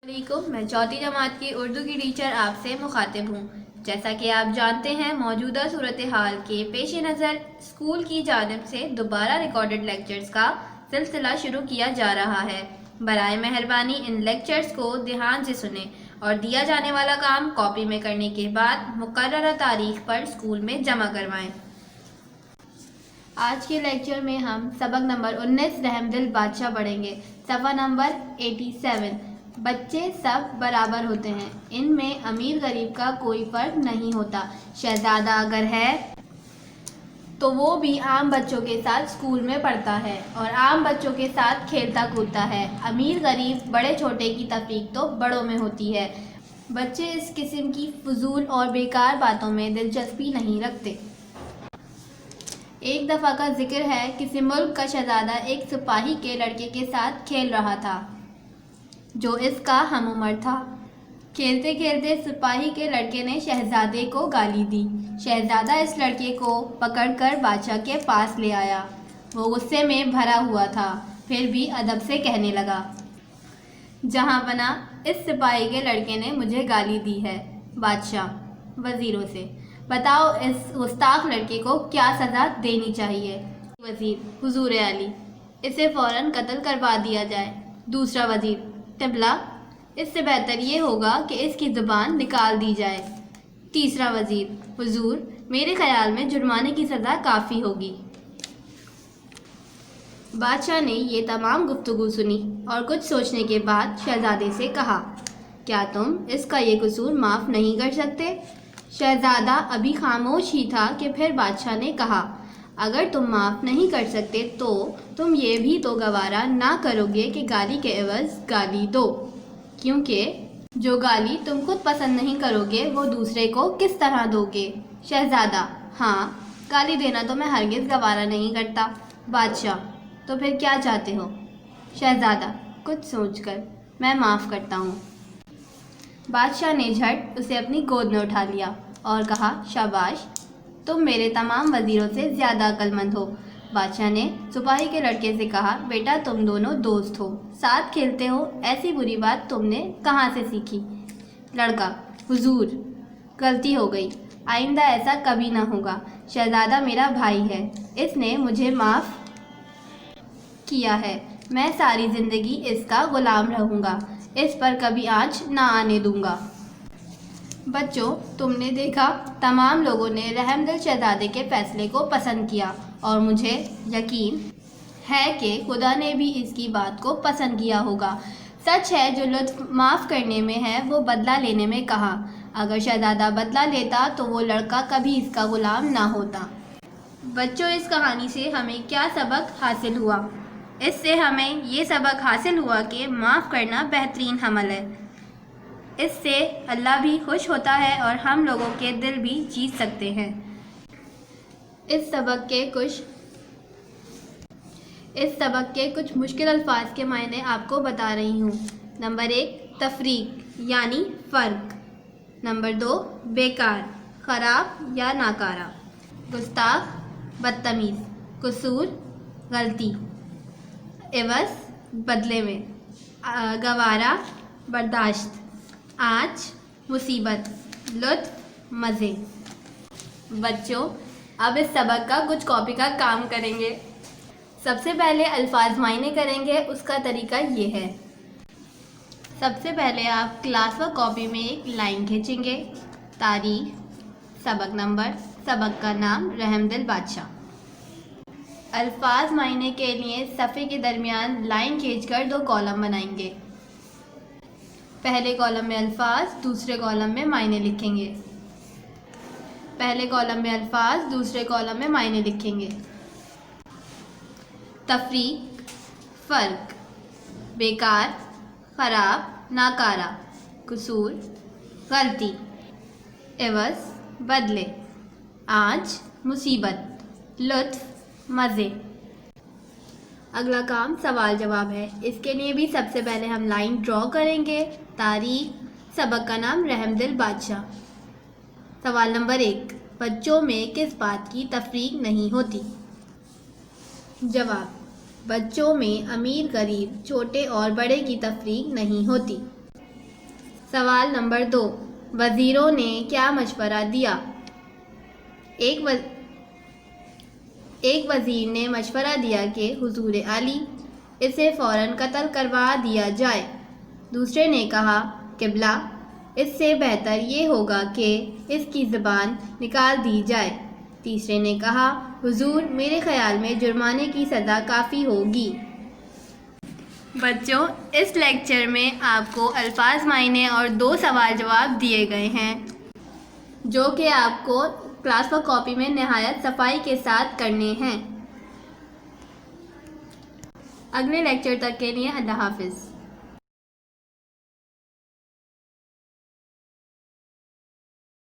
علیکم، میں چوتھی جماعت کی اردو کی ٹیچر آپ سے مخاطب ہوں۔ جیسا کہ آپ جانتے ہیں، موجودہ صورتحال کے پیش نظر اسکول کی جانب سے دوبارہ ریکارڈڈ لیکچرز کا سلسلہ شروع کیا جا رہا ہے۔ برائے مہربانی ان لیکچرز کو دھیان سے سنیں اور دیا جانے والا کام کاپی میں کرنے کے بعد مقررہ تاریخ پر اسکول میں جمع کروائیں۔ آج کے لیکچر میں ہم سبق نمبر 19 رحمدل بادشاہ پڑھیں گے۔ صفحہ نمبر 87۔ بچے سب برابر ہوتے ہیں، ان میں امیر غریب کا کوئی فرق نہیں ہوتا۔ شہزادہ اگر ہے تو وہ بھی عام بچوں کے ساتھ اسکول میں پڑھتا ہے اور عام بچوں کے ساتھ کھیلتا کودتا ہے۔ امیر غریب بڑے چھوٹے کی تفریق تو بڑوں میں ہوتی ہے۔ بچے اس قسم کی فضول اور بیکار باتوں میں دلچسپی نہیں رکھتے۔ ایک دفعہ کا ذکر ہے، کسی ملک کا شہزادہ ایک سپاہی کے لڑکے کے ساتھ کھیل رہا تھا جو اس کا ہم عمر تھا۔ کھیلتے کھیلتے سپاہی کے لڑکے نے شہزادے کو گالی دی۔ شہزادہ اس لڑکے کو پکڑ کر بادشاہ کے پاس لے آیا۔ وہ غصے میں بھرا ہوا تھا، پھر بھی ادب سے کہنے لگا، جہاں پناہ اس سپاہی کے لڑکے نے مجھے گالی دی ہے۔ بادشاہ وزیروں سے، بتاؤ اس گستاخ لڑکے کو کیا سزا دینی چاہیے؟ وزیر، حضور اعلی، اسے فوراً قتل کروا دیا جائے۔ دوسرا وزیر، قبلہ، اس سے بہتر یہ ہوگا کہ اس کی زبان نکال دی جائے۔ تیسرا وزیر، حضور، میرے خیال میں جرمانے کی سزا کافی ہوگی۔ بادشاہ نے یہ تمام گفتگو سنی اور کچھ سوچنے کے بعد شہزادے سے کہا، کیا تم اس کا یہ قصور معاف نہیں کر سکتے؟ شہزادہ ابھی خاموش ہی تھا کہ پھر بادشاہ نے کہا، اگر تم معاف نہیں کر سکتے تو تم یہ بھی تو گوارا نہ کرو گے کہ گالی کے عوض گالی دو، کیونکہ جو گالی تم خود پسند نہیں کرو گے وہ دوسرے کو کس طرح دو گے؟ شہزادہ، ہاں، گالی دینا تو میں ہرگز گوارا نہیں کرتا۔ بادشاہ، تو پھر کیا چاہتے ہو؟ شہزادہ کچھ سوچ کر، میں معاف کرتا ہوں۔ بادشاہ نے جھٹ اسے اپنی گود میں اٹھا لیا اور کہا، شاباش، تم میرے تمام وزیروں سے زیادہ عقل مند ہو۔ بادشاہ نے سپاہی کے لڑکے سے کہا، بیٹا تم دونوں دوست ہو، ساتھ کھیلتے ہو، ایسی بری بات تم نے کہاں سے سیکھی؟ لڑکا، حضور، غلطی ہو گئی، آئندہ ایسا کبھی نہ ہوگا۔ شہزادہ میرا بھائی ہے، اس نے مجھے معاف کیا ہے، میں ساری زندگی اس کا غلام رہوں گا، اس پر کبھی آنچ نہ آنے دوں گا۔ بچوں، تم نے دیکھا، تمام لوگوں نے رحمدل شہزادے کے فیصلے کو پسند کیا اور مجھے یقین ہے کہ خدا نے بھی اس کی بات کو پسند کیا ہوگا۔ سچ ہے، جو لطف معاف کرنے میں ہے وہ بدلہ لینے میں کہاں۔ اگر شہزادہ بدلہ لیتا تو وہ لڑکا کبھی اس کا غلام نہ ہوتا۔ بچوں، اس کہانی سے ہمیں کیا سبق حاصل ہوا؟ اس سے ہمیں یہ سبق حاصل ہوا کہ معاف کرنا بہترین عمل ہے۔ اس سے اللہ بھی خوش ہوتا ہے اور ہم لوگوں کے دل بھی جیت سکتے ہیں۔ اس سبق کے کچھ مشکل الفاظ کے معنی آپ کو بتا رہی ہوں۔ نمبر 1، تفریق یعنی فرق۔ نمبر 2، بیکار، خراب یا ناکارہ۔ گستاخ، بدتمیز۔ قصور، غلطی۔ عوض، بدلے میں۔ گوارا، برداشت۔ آنچ، مصیبت۔ لطف، مزے۔ بچوں، اب اس سبق کا کچھ کاپی کا کام کریں گے۔ سب سے پہلے الفاظ معنی کریں گے، اس کا طریقہ یہ ہے۔ سب سے پہلے آپ کلاس ورک کاپی میں ایک لائن کھینچیں گے، تاریخ، سبق نمبر، سبق کا نام رحمدل بادشاہ۔ الفاظ معنی کے لیے صفحے کے درمیان لائن کھینچ کر 2 کالم بنائیں گے۔ پہلے کالم میں الفاظ، دوسرے کالم میں معنی لکھیں گے۔ پہلے کالم میں الفاظ، دوسرے کالم میں معنی لکھیں گے۔ تفریق، فرق۔ بیکار، خراب، ناکارہ۔ قصور، غلطی۔ عوض، بدلے۔ آنچ، مصیبت۔ لطف، مزے۔ اگلا کام سوال جواب ہے۔ اس کے لیے بھی سب سے پہلے ہم لائن ڈرا کریں گے، تاریخ، سبق کا نام رحمدل بادشاہ۔ سوال نمبر 1، بچوں میں کس بات کی تفریق نہیں ہوتی؟ جواب، بچوں میں امیر غریب، چھوٹے اور بڑے کی تفریق نہیں ہوتی۔ سوال نمبر 2، وزیروں نے کیا مشورہ دیا؟ ایک وزیر نے مشورہ دیا کہ حضور علی، اسے فوراً قتل کروا دیا جائے۔ دوسرے نے کہا، قبلہ، اس سے بہتر یہ ہوگا کہ اس کی زبان نکال دی جائے۔ تیسرے نے کہا، حضور، میرے خیال میں جرمانے کی سزا کافی ہوگی۔ بچوں، اس لیکچر میں آپ کو الفاظ معنی اور 2 سوال جواب دیے گئے ہیں جو کہ آپ کو کلاس ورک کاپی میں نہایت صفائی کے ساتھ کرنے ہیں۔ اگلے لیکچر تک کے لیے اللہ حافظ۔